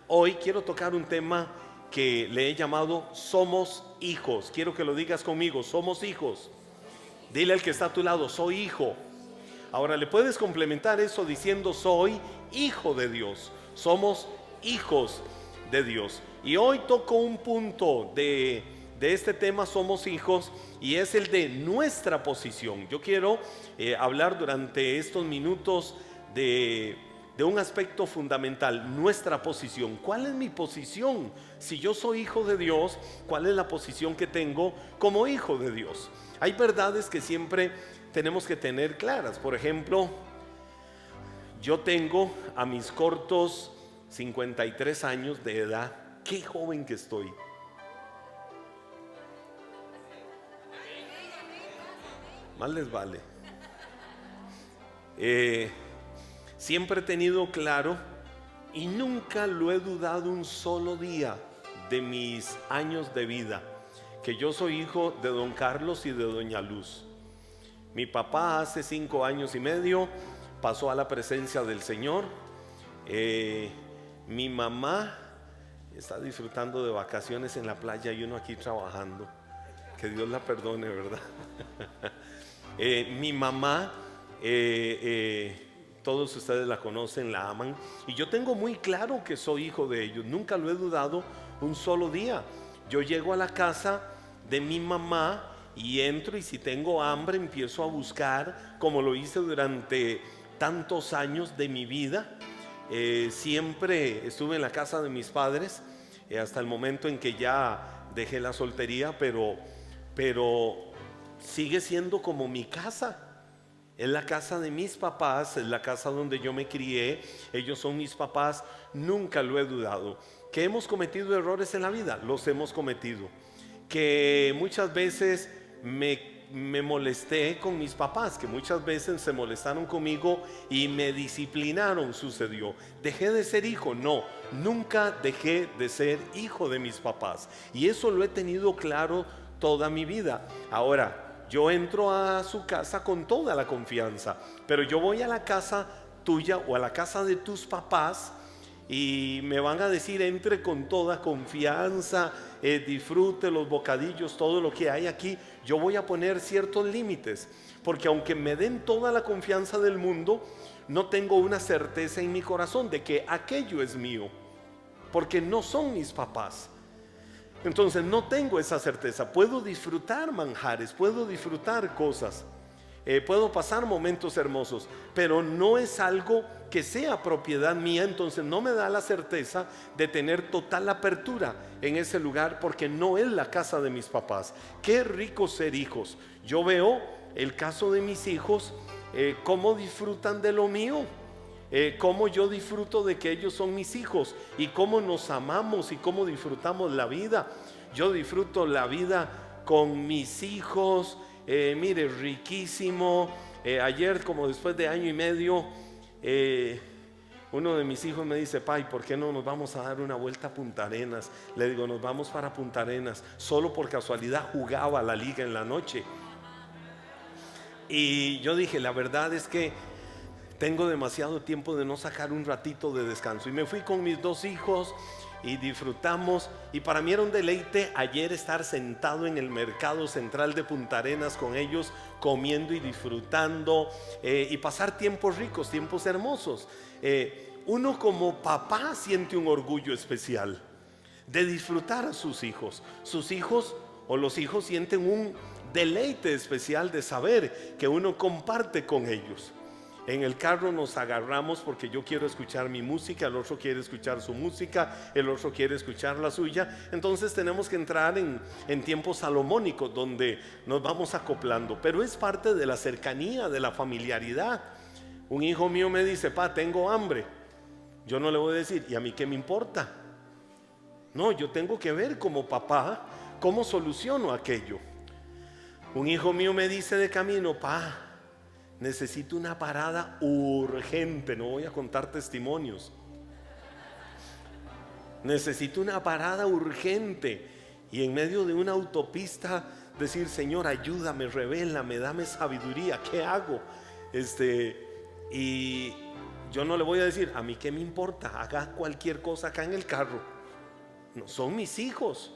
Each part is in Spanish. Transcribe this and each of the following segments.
Hoy quiero tocar un tema que le he llamado Somos hijos. Quiero que lo digas conmigo, somos hijos. Dile al que está a tu lado, soy hijo. Ahora le puedes complementar eso diciendo soy hijo de Dios. Somos hijos de Dios. Y hoy toco un punto de este tema, somos hijos, y es el de nuestra posición. Yo quiero hablar durante estos minutos de un aspecto fundamental, nuestra posición. ¿Cuál es mi posición? Si yo soy hijo de Dios, ¿cuál es la posición que tengo como hijo de Dios? Hay verdades que siempre tenemos que tener claras. Por ejemplo, yo tengo a mis cortos 53 años de edad. Qué joven que estoy. Más les vale. Siempre he tenido claro y nunca lo he dudado un solo día de mis años de vida, que yo soy hijo de don Carlos y de doña Luz. Mi papá hace 5 años y medio pasó a la presencia del Señor. Mi mamá está disfrutando de vacaciones en la playa y uno aquí trabajando. Que Dios la perdone, ¿verdad? Mi mamá, todos ustedes la conocen, la aman, y yo tengo muy claro que soy hijo de ellos. Nunca lo he dudado un solo día. Yo llego a la casa de mi mamá y entro, y si tengo hambre empiezo a buscar, como lo hice durante tantos años de mi vida. Siempre estuve en la casa de mis padres, hasta el momento en que ya dejé la soltería, pero sigue siendo como mi casa. Es la casa de mis papás, es la casa donde yo me crié, ellos son mis papás. Nunca lo he dudado. ¿Que hemos cometido errores en la vida? Los hemos cometido. Que muchas veces me molesté con mis papás, que muchas veces se molestaron conmigo y me disciplinaron, sucedió. ¿Dejé de ser hijo? No, nunca dejé de ser hijo de mis papás, y eso lo he tenido claro toda mi vida. Ahora, yo entro a su casa con toda la confianza, pero yo voy a la casa tuya o a la casa de tus papás y me van a decir entre con toda confianza, disfrute los bocadillos, todo lo que hay aquí. Yo voy a poner ciertos límites, porque aunque me den toda la confianza del mundo, no tengo una certeza en mi corazón de que aquello es mío, porque no son mis papás. Entonces no tengo esa certeza. Puedo disfrutar manjares, puedo disfrutar cosas, puedo pasar momentos hermosos, pero no es algo que sea propiedad mía. Entonces no me da la certeza de tener total apertura en ese lugar, porque no es la casa de mis papás. Qué rico ser hijos. Yo veo el caso de mis hijos, cómo disfrutan de lo mío, cómo yo disfruto de que ellos son mis hijos, y cómo nos amamos y cómo disfrutamos la vida. Yo disfruto la vida con mis hijos, mire, riquísimo. Ayer, como después de año y medio, uno de mis hijos me dice: "Pai, ¿por qué no nos vamos a dar una vuelta a Punta Arenas?". Le digo: "Nos vamos para Punta Arenas". Solo por casualidad jugaba la liga en la noche, y yo dije: la verdad es que tengo demasiado tiempo de no sacar un ratito de descanso, y me fui con mis 2 hijos y disfrutamos. Y para mí era un deleite ayer estar sentado en el mercado central de Punta Arenas con ellos, comiendo y disfrutando, y pasar tiempos ricos, tiempos hermosos. Uno como papá siente un orgullo especial de disfrutar a sus hijos. Sus hijos o los hijos sienten un deleite especial de saber que uno comparte con ellos. En el carro nos agarramos porque yo quiero escuchar mi música, el otro quiere escuchar su música, el otro quiere escuchar la suya. Entonces tenemos que entrar en tiempos salomónicos donde nos vamos acoplando, pero es parte de la cercanía, de la familiaridad. Un hijo mío me dice: "Pa, tengo hambre". Yo no le voy a decir: "¿Y a mí qué me importa?". No, yo tengo que ver como papá cómo soluciono aquello. Un hijo mío me dice de camino: "Pa, necesito una parada urgente". No voy a contar testimonios. Necesito una parada urgente. Y en medio de una autopista decir: "Señor, ayúdame, revélame, dame sabiduría, ¿qué hago?". Y Yo no le voy a decir, a mí qué me importa, haga cualquier cosa acá en el carro. No, son mis hijos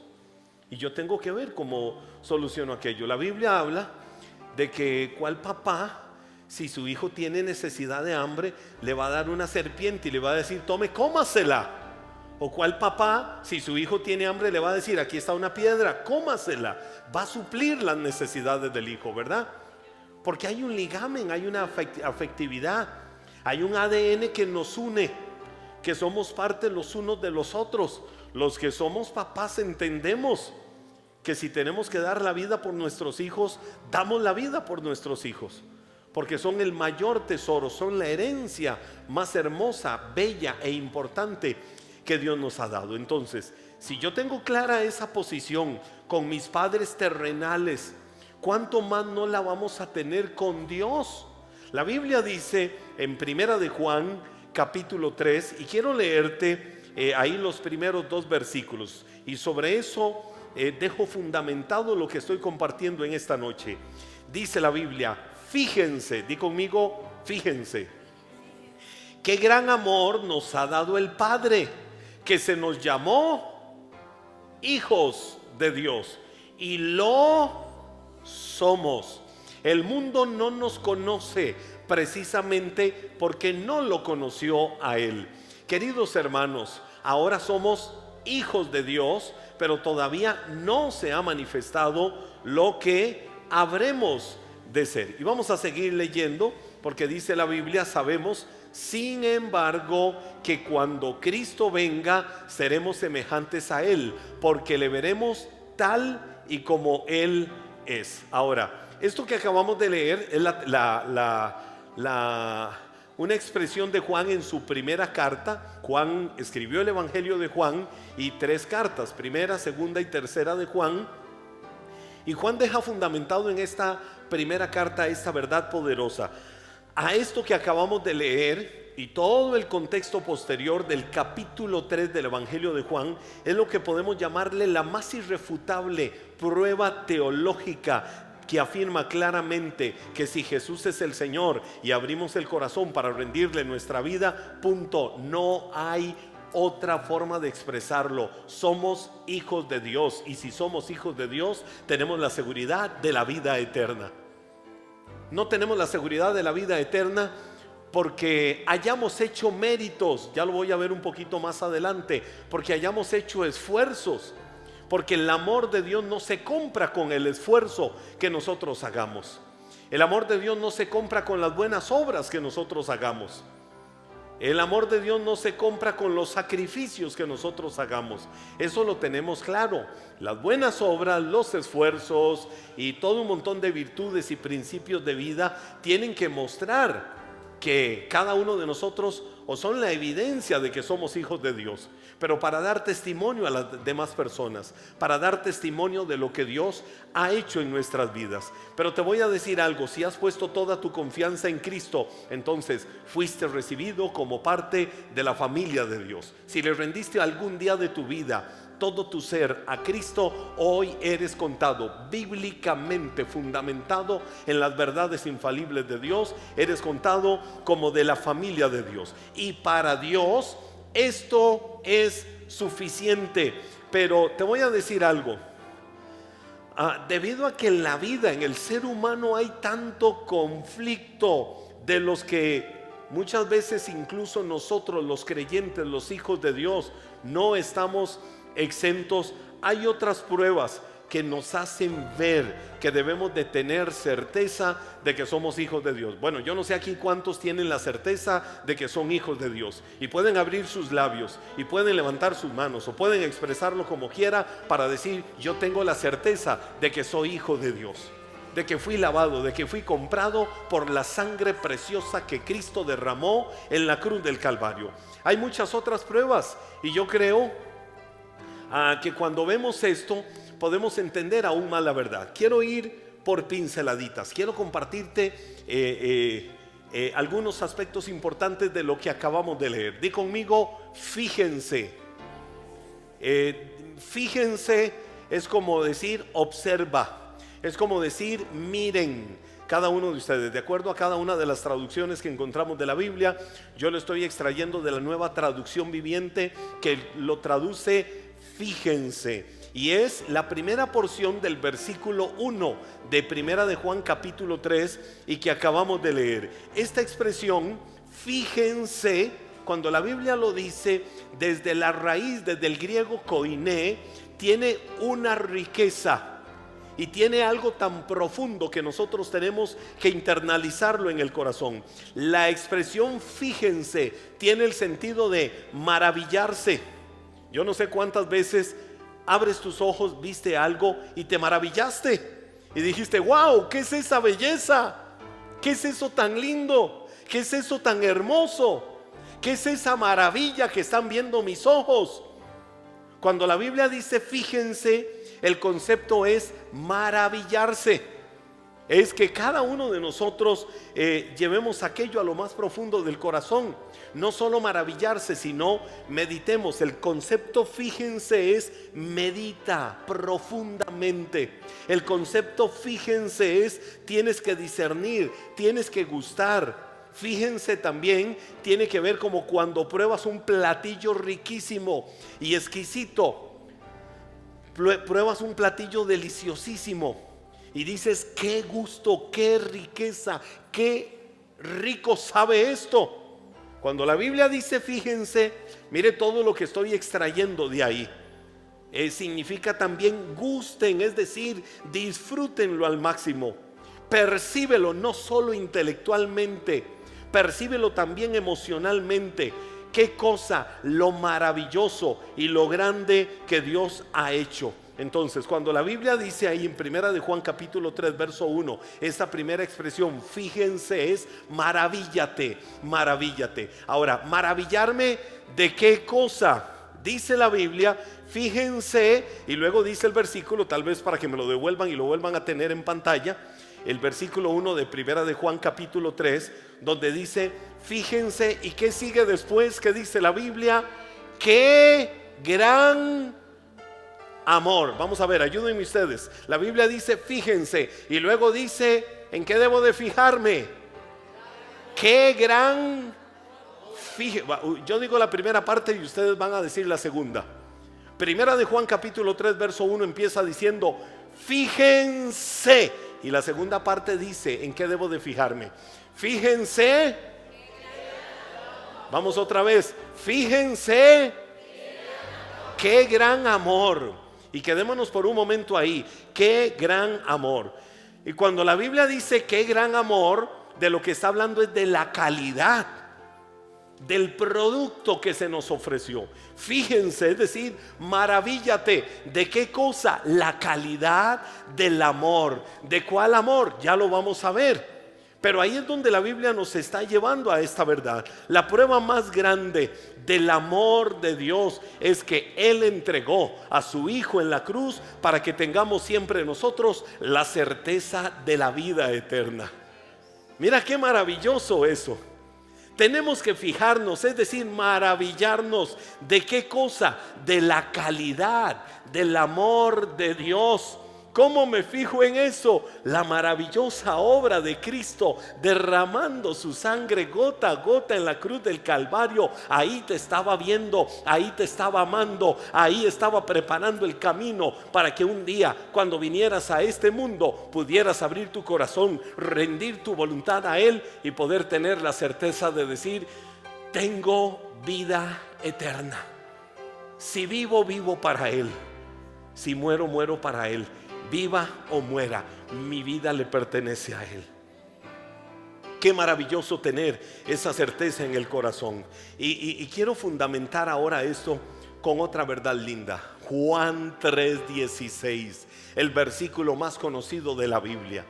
y yo tengo que ver cómo soluciono aquello. La Biblia habla de que cuál papá, si su hijo tiene necesidad de hambre, le va a dar una serpiente y le va a decir, tome, cómasela. O cuál papá, si su hijo tiene hambre, le va a decir, aquí está una piedra, cómasela. Va a suplir las necesidades del hijo, ¿verdad? Porque hay un ligamen, hay una afectividad, hay un ADN que nos une, que somos parte los unos de los otros. Los que somos papás entendemos que si tenemos que dar la vida por nuestros hijos, damos la vida por nuestros hijos, porque son el mayor tesoro, son la herencia más hermosa, bella e importante que Dios nos ha dado. Entonces, si yo tengo clara esa posición con mis padres terrenales, ¿cuánto más no la vamos a tener con Dios? La Biblia dice en Primera de Juan capítulo 3, y quiero leerte ahí los primeros 2 versículos, y sobre eso dejo fundamentado lo que estoy compartiendo en esta noche. Dice la Biblia, fíjense, di conmigo, fíjense, qué gran amor nos ha dado el Padre, que se nos llamó hijos de Dios, y lo somos. El mundo no nos conoce precisamente porque no lo conoció a Él. Queridos hermanos, ahora somos hijos de Dios, pero todavía no se ha manifestado lo que habremos de ser. Y vamos a seguir leyendo, porque dice la Biblia, sabemos, sin embargo, que cuando Cristo venga, seremos semejantes a Él, porque le veremos tal y como Él es. Ahora, esto que acabamos de leer es una expresión de Juan en su primera carta. Juan escribió el Evangelio de Juan y 3 cartas, primera, segunda y tercera de Juan. Y Juan deja fundamentado en esta primera carta esta verdad poderosa. A esto que acabamos de leer y todo el contexto posterior del capítulo 3 del Evangelio de Juan es lo que podemos llamarle la más irrefutable prueba teológica, que afirma claramente que si Jesús es el Señor y abrimos el corazón para rendirle nuestra vida, punto, no hay otra forma de expresarlo. Somos hijos de Dios, y si somos hijos de Dios, tenemos la seguridad de la vida eterna. No tenemos la seguridad de la vida eterna porque hayamos hecho méritos, ya lo voy a ver un poquito más adelante, porque hayamos hecho esfuerzos, porque el amor de Dios no se compra con el esfuerzo que nosotros hagamos. El amor de Dios no se compra con las buenas obras que nosotros hagamos. El amor de Dios no se compra con los sacrificios que nosotros hagamos. Eso lo tenemos claro. Las buenas obras, los esfuerzos y todo un montón de virtudes y principios de vida tienen que mostrar que cada uno de nosotros o son la evidencia de que somos hijos de Dios, pero para dar testimonio a las demás personas, para dar testimonio de lo que Dios ha hecho en nuestras vidas. Pero te voy a decir algo: si has puesto toda tu confianza en Cristo, entonces fuiste recibido como parte de la familia de Dios. Si le rendiste algún día de tu vida todo tu ser a Cristo, hoy eres contado bíblicamente, fundamentado en las verdades infalibles de Dios, eres contado como de la familia de Dios. Y para Dios esto es suficiente. Pero te voy a decir algo. Debido a que en la vida, en el ser humano, hay tanto conflicto, de los que muchas veces incluso nosotros los creyentes, los hijos de Dios, no estamos exentos. Hay otras pruebas que nos hacen ver que debemos de tener certeza de que somos hijos de Dios. Bueno, yo no sé aquí cuántos tienen la certeza de que son hijos de Dios y pueden abrir sus labios y pueden levantar sus manos o pueden expresarlo como quiera para decir: yo tengo la certeza de que soy hijo de Dios, de que fui lavado, de que fui comprado por la sangre preciosa que Cristo derramó en la cruz del Calvario. Hay muchas otras pruebas, y yo creo que cuando vemos esto podemos entender aún más la verdad. Quiero ir por pinceladitas, quiero compartirte algunos aspectos importantes de lo que acabamos de leer. Di conmigo: fíjense. Fíjense es como decir observa, es como decir miren, cada uno de ustedes, de acuerdo a cada una de las traducciones que encontramos de la Biblia. Yo lo estoy extrayendo de la Nueva Traducción Viviente, que lo traduce fíjense, y es la primera porción del versículo 1 de Primera de Juan capítulo 3 y que acabamos de leer. Esta expresión, fíjense, cuando la Biblia lo dice desde la raíz, desde el griego koiné, tiene una riqueza y tiene algo tan profundo que nosotros tenemos que internalizarlo en el corazón. La expresión fíjense tiene el sentido de maravillarse. Yo no sé cuántas veces abres tus ojos, viste algo y te maravillaste y dijiste: wow, ¿qué es esa belleza? ¿Qué es eso tan lindo? ¿Qué es eso tan hermoso? ¿Qué es esa maravilla que están viendo mis ojos? Cuando la Biblia dice fíjense, el concepto es maravillarse. Es que cada uno de nosotros llevemos aquello a lo más profundo del corazón. No solo maravillarse, sino meditemos. El concepto fíjense es medita profundamente. El concepto fíjense es tienes que discernir, tienes que gustar. Fíjense también tiene que ver como cuando pruebas un platillo riquísimo y exquisito. Pruebas un platillo deliciosísimo y dices: qué gusto, qué riqueza, qué rico sabe esto. Cuando la Biblia dice fíjense, mire todo lo que estoy extrayendo de ahí. Significa también gusten, es decir, disfrútenlo al máximo. Percíbelo no solo intelectualmente, percíbelo también emocionalmente. Qué cosa, lo maravilloso y lo grande que Dios ha hecho. Entonces, cuando la Biblia dice ahí en Primera de Juan capítulo 3 verso 1, esa primera expresión, fíjense, es maravíllate, maravíllate. Ahora, maravillarme ¿de qué cosa? Dice la Biblia, fíjense, y luego dice el versículo, tal vez para que me lo devuelvan y lo vuelvan a tener en pantalla, el versículo 1 de Primera de Juan capítulo 3, donde dice, fíjense, ¿y qué sigue después? ¿Qué dice la Biblia? ¡Qué gran amor! Vamos a ver, ayúdenme ustedes. La Biblia dice fíjense y luego dice, ¿en qué debo de fijarme? ¡Qué gran! Yo digo la primera parte y ustedes van a decir la segunda. Primera de Juan capítulo 3 verso 1 empieza diciendo fíjense, y la segunda parte dice, ¿en qué debo de fijarme? Fíjense. Vamos otra vez, fíjense. ¡Qué gran amor! Y quedémonos por un momento ahí. ¡Qué gran amor! Y cuando la Biblia dice qué gran amor, de lo que está hablando es de la calidad del producto que se nos ofreció. Fíjense, es decir, maravíllate. ¿De qué cosa? La calidad del amor. ¿De cuál amor? Ya lo vamos a ver. Pero ahí es donde la Biblia nos está llevando a esta verdad. La prueba más grande del amor de Dios es que Él entregó a su Hijo en la cruz para que tengamos siempre nosotros la certeza de la vida eterna. Mira qué maravilloso eso. Tenemos que fijarnos, es decir, maravillarnos. ¿De qué cosa? De la calidad del amor de Dios. ¿Cómo me fijo en eso? La maravillosa obra de Cristo derramando su sangre gota a gota en la cruz del Calvario. Ahí te estaba viendo, ahí te estaba amando, ahí estaba preparando el camino para que un día, cuando vinieras a este mundo, pudieras abrir tu corazón, rendir tu voluntad a Él y poder tener la certeza de decir: tengo vida eterna. Si vivo, vivo para Él. Si muero, muero para Él. Viva o muera, mi vida le pertenece a Él. Qué maravilloso tener esa certeza en el corazón. Y quiero fundamentar ahora esto con otra verdad linda. Juan 3:16, el versículo más conocido de la Biblia.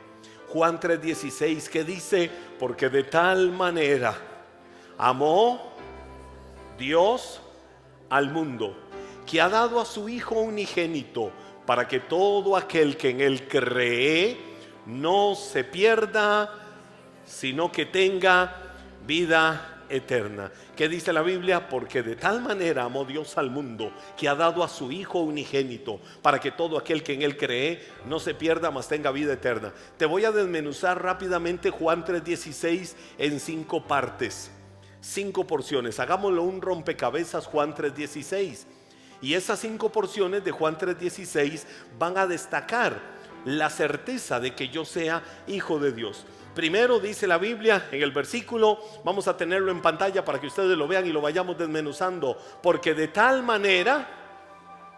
Juan 3:16, que dice: porque de tal manera amó Dios al mundo, que ha dado a su Hijo unigénito, para que todo aquel que en Él cree no se pierda, sino que tenga vida eterna. ¿Qué dice la Biblia? Porque de tal manera amó Dios al mundo, que ha dado a su Hijo unigénito, para que todo aquel que en Él cree no se pierda, mas tenga vida eterna. Te voy a desmenuzar rápidamente Juan 3:16 en 5 partes, 5 porciones. Hagámoslo un rompecabezas, Juan 3:16. Y esas 5 porciones de Juan 3:16 van a destacar la certeza de que yo sea hijo de Dios. Primero dice la Biblia en el versículo, vamos a tenerlo en pantalla para que ustedes lo vean y lo vayamos desmenuzando. Porque de tal manera,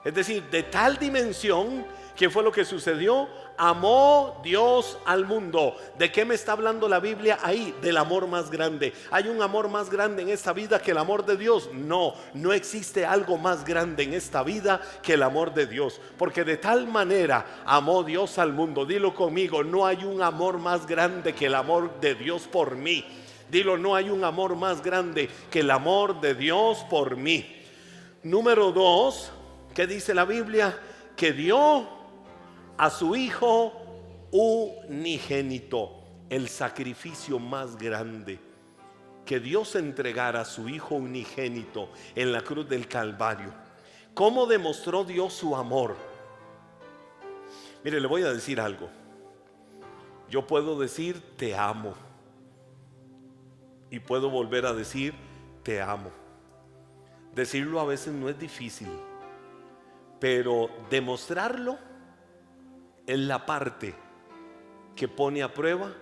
es decir, de tal dimensión, ¿qué fue lo que sucedió? Amó Dios al mundo. ¿De qué me está hablando la Biblia ahí? Del amor más grande. ¿Hay un amor más grande en esta vida que el amor de Dios? No, no existe algo más grande en esta vida que el amor de Dios. Porque de tal manera amó Dios al mundo. Dilo conmigo, no hay un amor más grande que el amor de Dios por mí. Dilo, no hay un amor más grande que el amor de Dios por mí. Número 2, ¿qué dice la Biblia? Que dio a su Hijo unigénito, el sacrificio más grande, que Dios entregara a su Hijo unigénito en la cruz del Calvario. ¿Cómo demostró Dios su amor? Mire, le voy a decir algo. Yo puedo decir te amo y puedo volver a decir te amo. Decirlo a veces no es difícil, pero demostrarlo es la parte que pone a prueba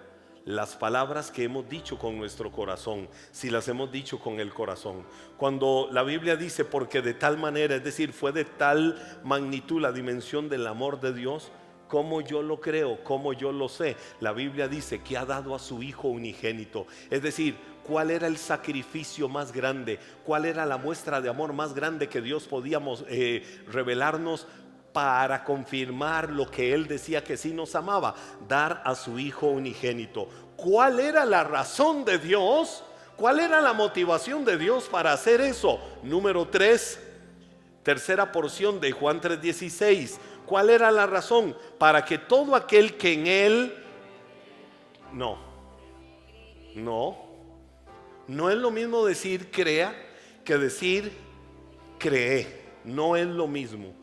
las palabras que hemos dicho con nuestro corazón, si las hemos dicho con el corazón. Cuando la Biblia dice porque de tal manera, es decir, fue de tal magnitud la dimensión del amor de Dios, ¿cómo yo lo creo? ¿Cómo yo lo sé? La Biblia dice que ha dado a su Hijo unigénito. Es decir, ¿cuál era el sacrificio más grande? ¿Cuál era la muestra de amor más grande que Dios podía revelarnos para confirmar lo que Él decía que sí nos amaba? Dar a su Hijo unigénito. ¿Cuál era la razón de Dios? ¿Cuál era la motivación de Dios para hacer eso? Número 3, tercera porción de Juan 3:16. ¿Cuál era la razón? Para que todo aquel que en Él... No es lo mismo decir crea que decir cree. No es lo mismo.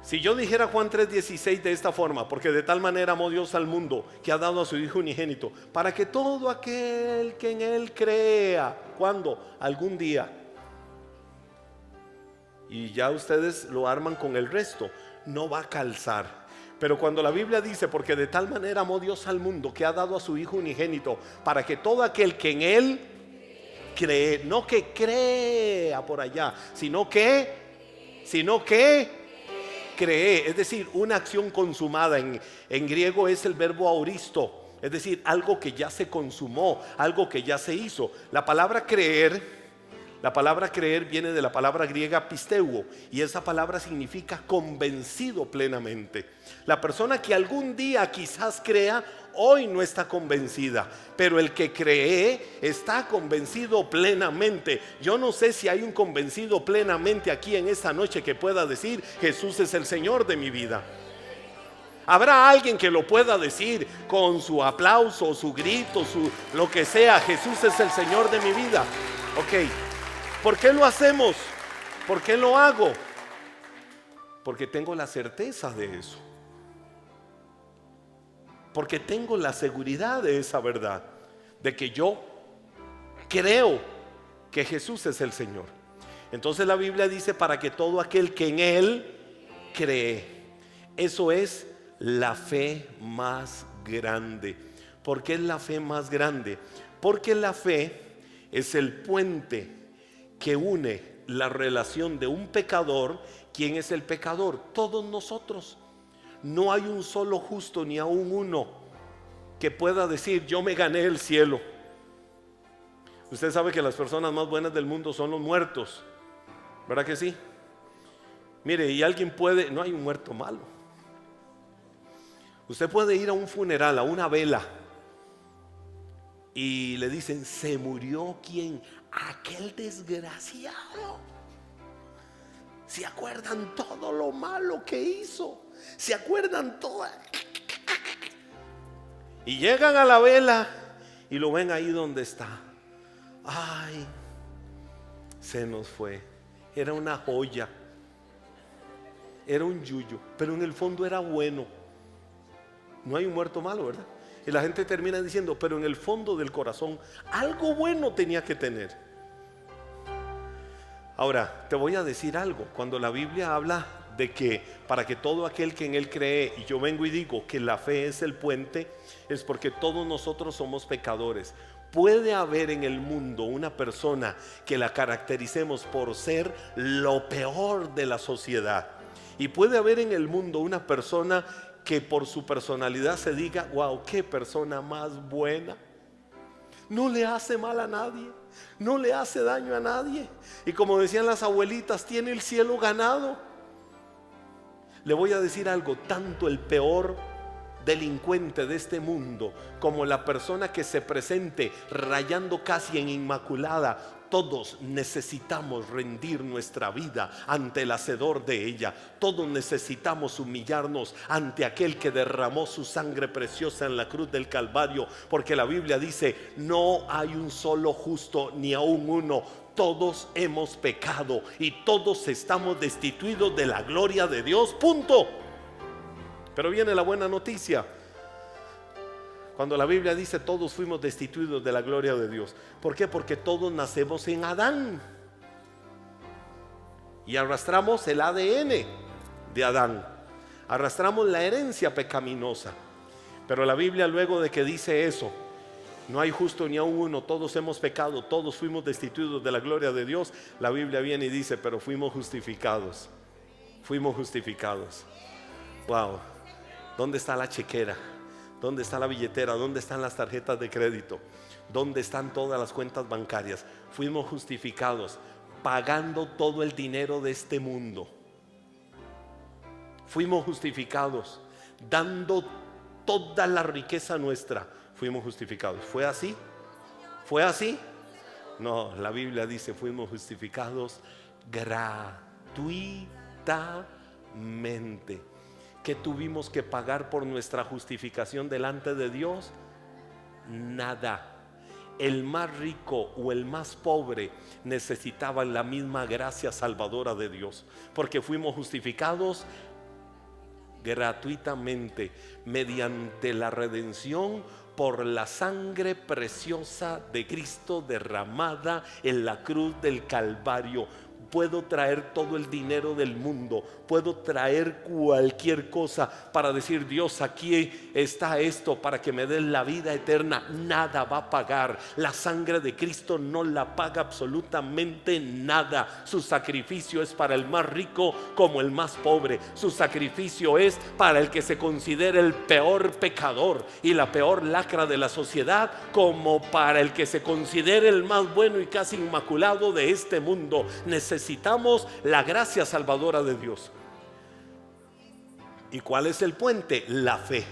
Si yo dijera Juan 3:16 de esta forma, porque de tal manera amó Dios al mundo, que ha dado a su Hijo unigénito, para que todo aquel que en Él crea, ¿cuándo? Algún día. Y ya ustedes lo arman con el resto, no va a calzar. Pero cuando la Biblia dice, porque de tal manera amó Dios al mundo, que ha dado a su Hijo unigénito, para que todo aquel que en Él cree, no que crea por allá, sino que cree, es decir, una acción consumada. En griego es el verbo auristo, es decir, algo que ya se consumó, algo que ya se hizo. La palabra creer viene de la palabra griega pisteuo, y esa palabra significa convencido plenamente. La persona que algún día quizás crea, hoy no está convencida, pero el que cree está convencido plenamente. Yo no sé si hay un convencido plenamente aquí en esta noche que pueda decir Jesús es el Señor de mi vida. Habrá alguien que lo pueda decir con su aplauso, su grito, lo que sea: Jesús es el Señor de mi vida. Ok, ¿por qué lo hacemos? ¿Por qué lo hago? Porque tengo la certeza de eso. Porque tengo la seguridad de esa verdad, de que yo creo que Jesús es el Señor. Entonces la Biblia dice, para que todo aquel que en Él cree. Eso es la fe más grande. ¿Por qué es la fe más grande? Porque la fe es el puente que une la relación de un pecador. ¿Quién es el pecador? Todos nosotros. No hay un solo justo, ni aún uno, que pueda decir yo me gané el cielo. Usted sabe que las personas más buenas del mundo son los muertos, ¿verdad que sí? Mire, y alguien puede, no hay un muerto malo. Usted puede ir a un funeral, a una vela, y le dicen, ¿se murió quién? Aquel desgraciado. ¿Se acuerdan todo lo malo que hizo? ¿Se acuerdan todo? Y llegan a la vela y lo ven ahí donde está. Ay, se nos fue. Era una joya, era un yuyo, pero en el fondo era bueno. No hay un muerto malo, ¿verdad? Y la gente termina diciendo, pero en el fondo del corazón algo bueno tenía que tener. Ahora, te voy a decir algo. Cuando la Biblia habla de que para que todo aquel que en él cree, y yo vengo y digo que la fe es el puente, es porque todos nosotros somos pecadores. Puede haber en el mundo una persona que la caractericemos por ser lo peor de la sociedad, y puede haber en el mundo una persona que por su personalidad se diga, wow, qué persona más buena, no le hace mal a nadie, no le hace daño a nadie, y como decían las abuelitas, tiene el cielo ganado. Le voy a decir algo, tanto el peor delincuente de este mundo como la persona que se presente rayando casi en inmaculada, todos necesitamos rendir nuestra vida ante el hacedor de ella. Todos necesitamos humillarnos ante aquel que derramó su sangre preciosa en la cruz del Calvario, porque la Biblia dice, no hay un solo justo, ni aún uno. Todos hemos pecado y todos estamos destituidos de la gloria de Dios, punto. Pero viene la buena noticia. Cuando la Biblia dice todos fuimos destituidos de la gloria de Dios, ¿por qué? Porque todos nacemos en Adán y arrastramos el ADN de Adán, arrastramos la herencia pecaminosa. Pero la Biblia, luego de que dice eso, no hay justo ni aun uno, todos hemos pecado, todos fuimos destituidos de la gloria de Dios, la Biblia viene y dice, pero fuimos justificados. Fuimos justificados. Wow. ¿Dónde está la chequera? ¿Dónde está la billetera? ¿Dónde están las tarjetas de crédito? ¿Dónde están todas las cuentas bancarias? Fuimos justificados pagando todo el dinero de este mundo. Fuimos justificados dando toda la riqueza nuestra. Fuimos justificados. ¿Fue así? ¿Fue así? No, la Biblia dice fuimos justificados gratuitamente. ¿Qué tuvimos que pagar por nuestra justificación delante de Dios? Nada. El más rico o el más pobre necesitaban la misma gracia salvadora de Dios, porque fuimos justificados gratuitamente mediante la redención por la sangre preciosa de Cristo derramada en la cruz del Calvario. Puedo traer todo el dinero del mundo, puedo traer cualquier cosa para decir, Dios, aquí está esto para que me den la vida eterna. Nada va a pagar. La sangre de Cristo no la paga absolutamente nada. Su sacrificio es para el más rico como el más pobre. Su sacrificio es para el que se considera el peor pecador y la peor lacra de la sociedad, como para el que se considera el más bueno y casi inmaculado de este mundo. Necesitamos la gracia salvadora de Dios. ¿Y cuál es el puente? La fe.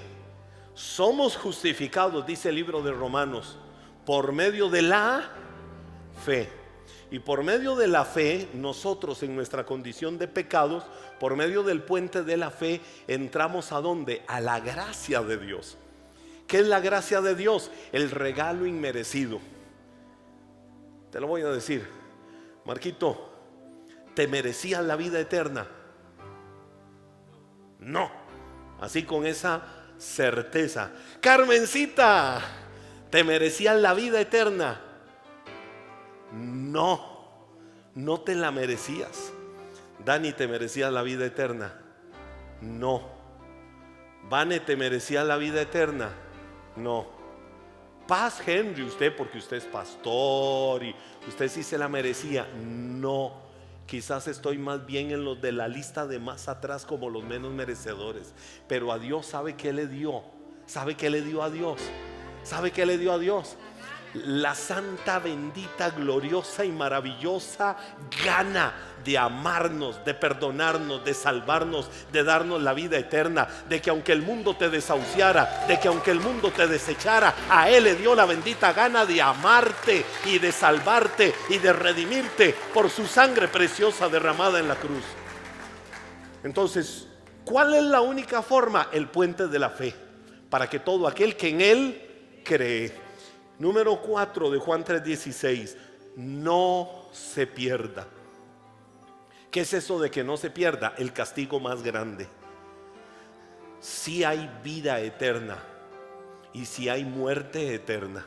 Somos justificados, dice el libro de Romanos, por medio de la fe. Y por medio de la fe, nosotros en nuestra condición de pecados, por medio del puente de la fe, entramos ¿a dónde? A la gracia de Dios. ¿Qué es la gracia de Dios? El regalo inmerecido. Te lo voy a decir, Marquito, ¿te merecías la vida eterna? No. Así con esa certeza. Carmencita, ¿te merecías la vida eterna? No, no te la merecías. Dani, ¿te merecías la vida eterna? No. Vane, ¿te merecías la vida eterna? No. Paz Henry, usted, porque usted es pastor y usted sí se la merecía. No. Quizás estoy más bien en los de la lista de más atrás como los menos merecedores. Pero a Dios, ¿sabe qué le dio? ¿Sabe qué le dio a Dios? ¿Sabe qué le dio a Dios? La santa, bendita, gloriosa y maravillosa gana de amarnos, de perdonarnos, de salvarnos, de darnos la vida eterna. De que aunque el mundo te desahuciara, de que aunque el mundo te desechara, a Él le dio la bendita gana de amarte y de salvarte y de redimirte por su sangre preciosa derramada en la cruz. Entonces, ¿cuál es la única forma? El puente de la fe, para que todo aquel que en Él cree. Número 4 de Juan 3:16, no se pierda. ¿Qué es eso de que no se pierda? El castigo más grande. Si hay vida eterna y si hay muerte eterna.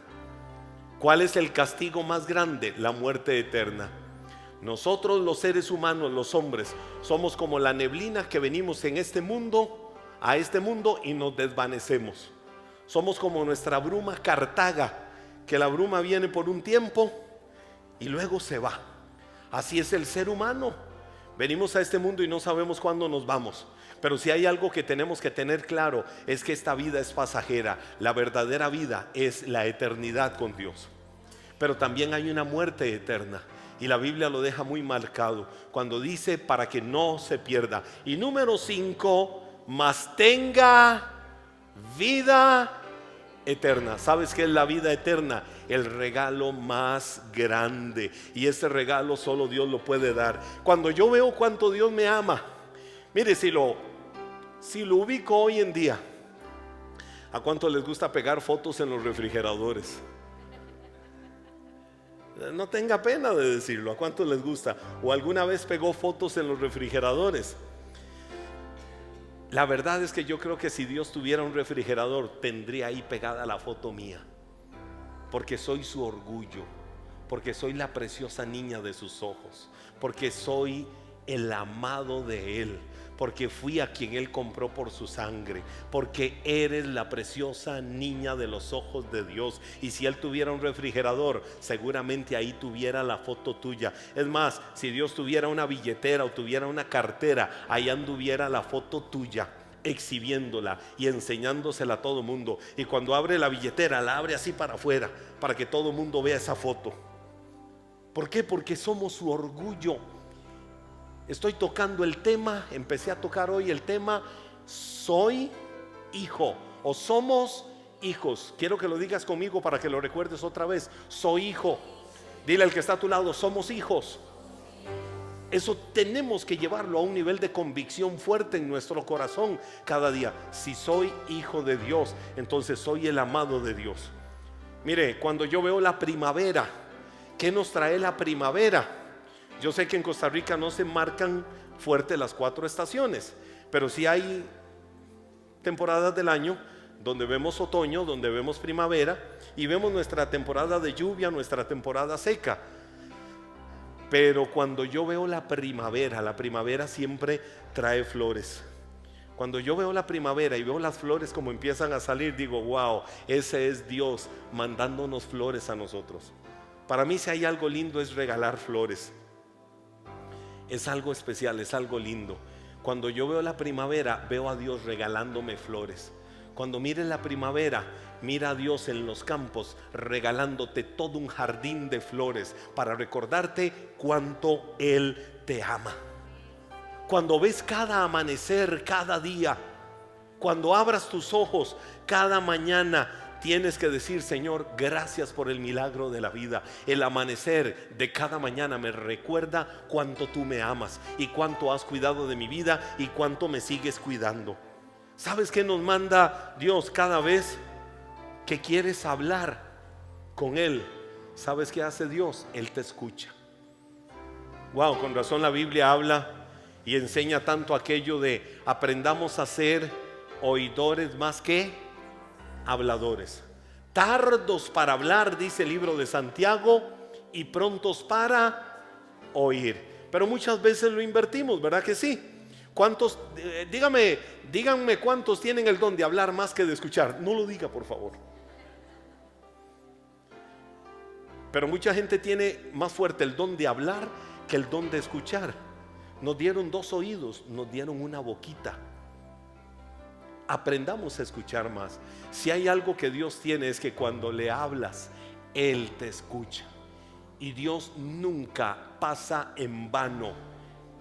¿Cuál es el castigo más grande? La muerte eterna. Nosotros los seres humanos, los hombres, somos como la neblina que venimos en este mundo, a este mundo, y nos desvanecemos. Somos como nuestra bruma Cartaga, que la bruma viene por un tiempo y luego se va. Así es el ser humano. Venimos a este mundo y no sabemos cuándo nos vamos. Pero si hay algo que tenemos que tener claro, es que esta vida es pasajera. La verdadera vida es la eternidad con Dios. Pero también hay una muerte eterna, y la Biblia lo deja muy marcado cuando dice para que no se pierda. Y número 5, mas tenga vida eterna. ¿Sabes qué es la vida eterna? El regalo más grande, y ese regalo solo Dios lo puede dar. Cuando yo veo cuánto Dios me ama, mire, si lo ubico hoy en día, ¿a cuánto les gusta pegar fotos en los refrigeradores? No tenga pena de decirlo. ¿A cuánto les gusta? ¿O alguna vez pegó fotos en los refrigeradores? La verdad es que yo creo que si Dios tuviera un refrigerador, tendría ahí pegada la foto mía, porque soy su orgullo, porque soy la preciosa niña de sus ojos, porque soy el amado de Él, porque fui a quien Él compró por su sangre, porque eres la preciosa niña de los ojos de Dios. Y si Él tuviera un refrigerador, seguramente ahí tuviera la foto tuya. Es más, si Dios tuviera una billetera o tuviera una cartera, ahí anduviera la foto tuya, exhibiéndola y enseñándosela a todo mundo. Y cuando abre la billetera, la abre así para afuera, para que todo mundo vea esa foto. ¿Por qué? Porque somos su orgullo. Estoy tocando el tema, empecé a tocar hoy el tema, soy hijo o somos hijos. Quiero que lo digas conmigo para que lo recuerdes otra vez. Soy hijo. Dile al que está a tu lado, somos hijos. Eso tenemos que llevarlo a un nivel de convicción fuerte en nuestro corazón cada día. Si soy hijo de Dios, entonces soy el amado de Dios. Mire, cuando yo veo la primavera, ¿qué nos trae la primavera? Yo sé que en Costa Rica no se marcan fuerte las 4 estaciones, pero sí hay temporadas del año donde vemos otoño, donde vemos primavera y vemos nuestra temporada de lluvia, nuestra temporada seca. Pero cuando yo veo la primavera siempre trae flores. Cuando yo veo la primavera y veo las flores como empiezan a salir, digo, wow, ese es Dios mandándonos flores a nosotros. Para mí, si hay algo lindo, es regalar flores. Es algo especial, es algo lindo. Cuando yo veo la primavera, veo a Dios regalándome flores. Cuando mires la primavera, mira a Dios en los campos regalándote todo un jardín de flores para recordarte cuánto Él te ama. Cuando ves cada amanecer, cada día, cuando abras tus ojos cada mañana, tienes que decir, Señor, gracias por el milagro de la vida. El amanecer de cada mañana me recuerda cuánto tú me amas y cuánto has cuidado de mi vida y cuánto me sigues cuidando. ¿Sabes qué nos manda Dios cada vez que quieres hablar con Él? ¿Sabes qué hace Dios? Él te escucha. Wow, con razón la Biblia habla y enseña tanto aquello de aprendamos a ser oidores más que habladores, tardos para hablar, dice el libro de Santiago, y prontos para oír. Pero muchas veces lo invertimos, ¿verdad que sí? ¿Cuántos, díganme cuántos tienen el don de hablar más que de escuchar? No lo diga, por favor. Pero mucha gente tiene más fuerte el don de hablar que el don de escuchar. Nos dieron 2 oídos, nos dieron una boquita. Aprendamos a escuchar más. Si hay algo que Dios tiene, es que cuando le hablas, Él te escucha. Y Dios nunca pasa en vano,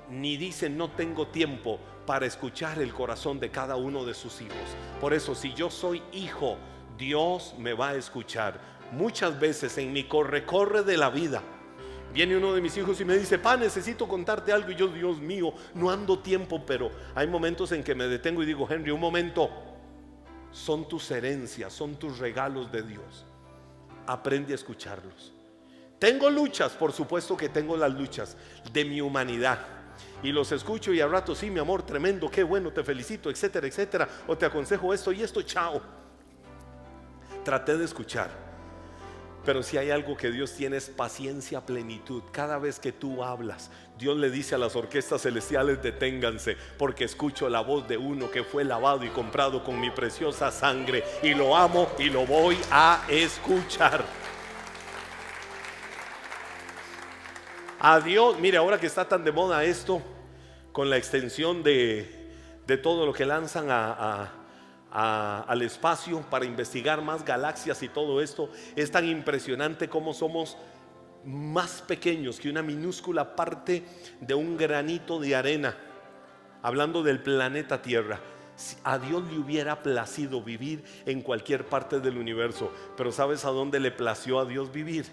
ni dice no tengo tiempo para escuchar el corazón de cada uno de sus hijos. Por eso, si yo soy hijo, Dios me va a escuchar. Muchas veces en mi corre de la vida, viene uno de mis hijos y me dice, pa, necesito contarte algo. Y yo, Dios mío, no ando tiempo. Pero hay momentos en que me detengo y digo, Henry, un momento. Son tus herencias, son tus regalos de Dios. aprende a escucharlos. Tengo luchas, por supuesto que tengo las luchas de mi humanidad. Y los escucho y al rato, sí, mi amor, tremendo, qué bueno, te felicito, etcétera, etcétera. O te aconsejo esto y esto, chao. Traté de escuchar. Pero si hay algo que Dios tiene es paciencia a plenitud. Cada vez que tú hablas, Dios le dice a las orquestas celestiales: deténganse, porque escucho la voz de uno que fue lavado y comprado con mi preciosa sangre, y lo amo y lo voy a escuchar. A Dios, mire, ahora que está tan de moda esto, con la extensión de todo lo que lanzan al espacio para investigar más galaxias y todo esto, es tan impresionante como somos más pequeños que una minúscula parte de un granito de arena, hablando del planeta Tierra. A Dios le hubiera placido vivir en cualquier parte del universo, pero ¿sabes a dónde le plació a Dios vivir?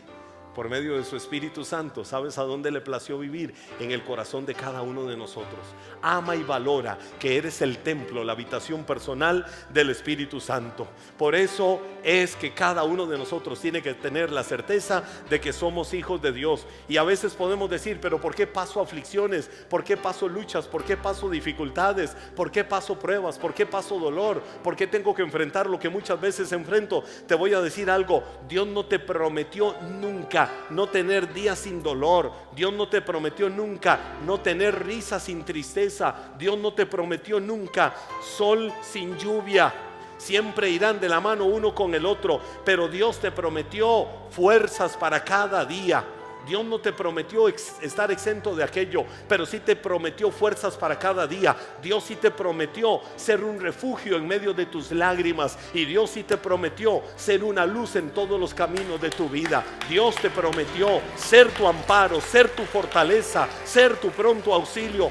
Por medio de su Espíritu Santo. ¿Sabes a dónde le plació vivir? En el corazón de cada uno de nosotros. Ama y valora que eres el templo, la habitación personal del Espíritu Santo. Por eso es que cada uno de nosotros tiene que tener la certeza de que somos hijos de Dios. Y a veces podemos decir: pero ¿por qué paso aflicciones? ¿Por qué paso luchas? ¿Por qué paso dificultades? ¿Por qué paso pruebas? ¿Por qué paso dolor? ¿Por qué tengo que enfrentar lo que muchas veces enfrento? Te voy a decir algo: Dios no te prometió nunca no tener días sin dolor. Dios no te prometió nunca no tener risa sin tristeza. Dios no te prometió nunca sol sin lluvia. Siempre irán de la mano uno con el otro, pero Dios te prometió fuerzas para cada día. Dios no te prometió estar exento de aquello, pero sí te prometió fuerzas para cada día. Dios sí te prometió ser un refugio en medio de tus lágrimas, y Dios sí te prometió ser una luz en todos los caminos de tu vida. Dios te prometió ser tu amparo, ser tu fortaleza, ser tu pronto auxilio.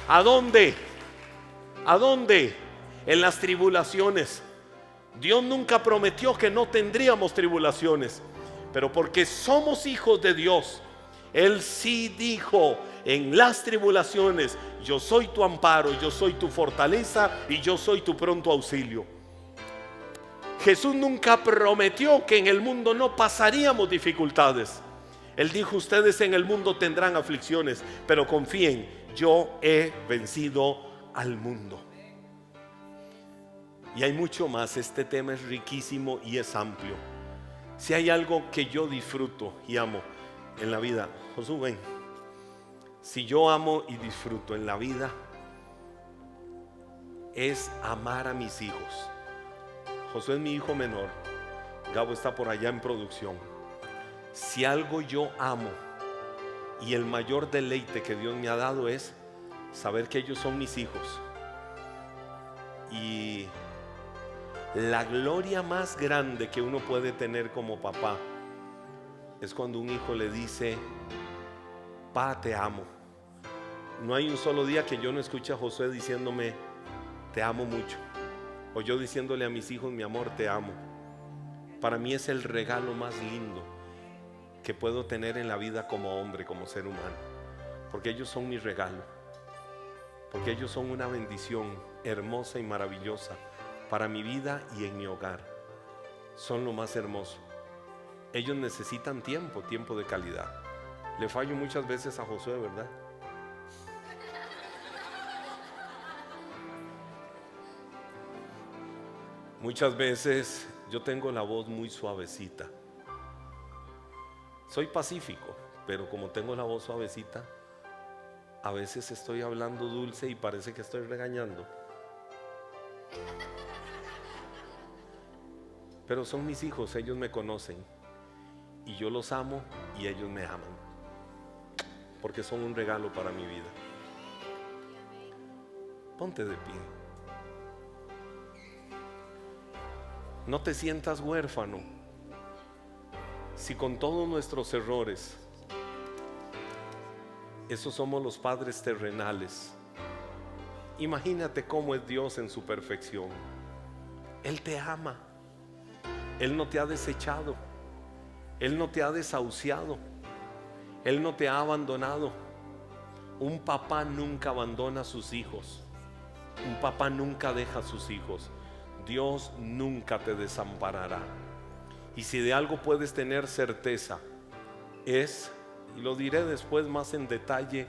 ¿A dónde? ¿A dónde? En las tribulaciones. Dios nunca prometió que no tendríamos tribulaciones, pero porque somos hijos de Dios, Él sí dijo: en las tribulaciones yo soy tu amparo, yo soy tu fortaleza y yo soy tu pronto auxilio. Jesús nunca prometió que en el mundo no pasaríamos dificultades. Él dijo: ustedes en el mundo tendrán aflicciones, pero confíen, yo he vencido al mundo. Y hay mucho más. Este tema es riquísimo y es amplio. Si hay algo que yo disfruto y amo en la vida, Josué, ven. Si yo amo y disfruto en la vida, es amar a mis hijos. Josué es mi hijo menor, Gabo está por allá en producción. Si algo yo amo y el mayor deleite que Dios me ha dado es saber que ellos son mis hijos. Y la gloria más grande que uno puede tener como papá es cuando un hijo le dice: pa, te amo. No hay un solo día que yo no escuche a Josué diciéndome: te amo mucho. O yo diciéndole a mis hijos: mi amor, te amo. Para mí es el regalo más lindo que puedo tener en la vida como hombre, como ser humano. Porque ellos son mi regalo. Porque ellos son una bendición hermosa y maravillosa para mi vida y en mi hogar. Son lo más hermoso. Ellos necesitan tiempo de calidad. Le fallo muchas veces a Josué, ¿verdad? Muchas veces yo tengo la voz muy suavecita. Soy pacífico, pero como tengo la voz suavecita, a veces estoy hablando dulce y parece que estoy regañando. Pero son mis hijos, ellos me conocen y yo los amo y ellos me aman, porque son un regalo para mi vida. Ponte de pie. No te sientas huérfano. Si con todos nuestros errores, esos somos los padres terrenales, imagínate cómo es Dios en su perfección. Él te ama. Él no te ha desechado. Él no te ha desahuciado. Él no te ha abandonado. Un papá nunca abandona a sus hijos. Un papá nunca deja a sus hijos. Dios nunca te desamparará. Y si de algo puedes tener certeza, es, y lo diré después más en detalle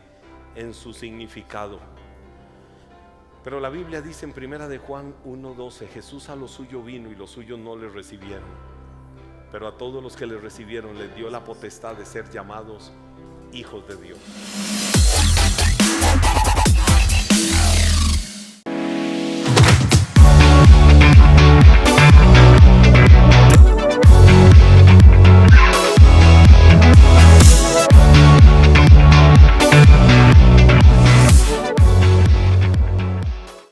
en su significado, pero la Biblia dice en primera de Juan 1:12: Jesús a lo suyo vino y los suyos no le recibieron, pero a todos los que le recibieron les dio la potestad de ser llamados hijos de Dios.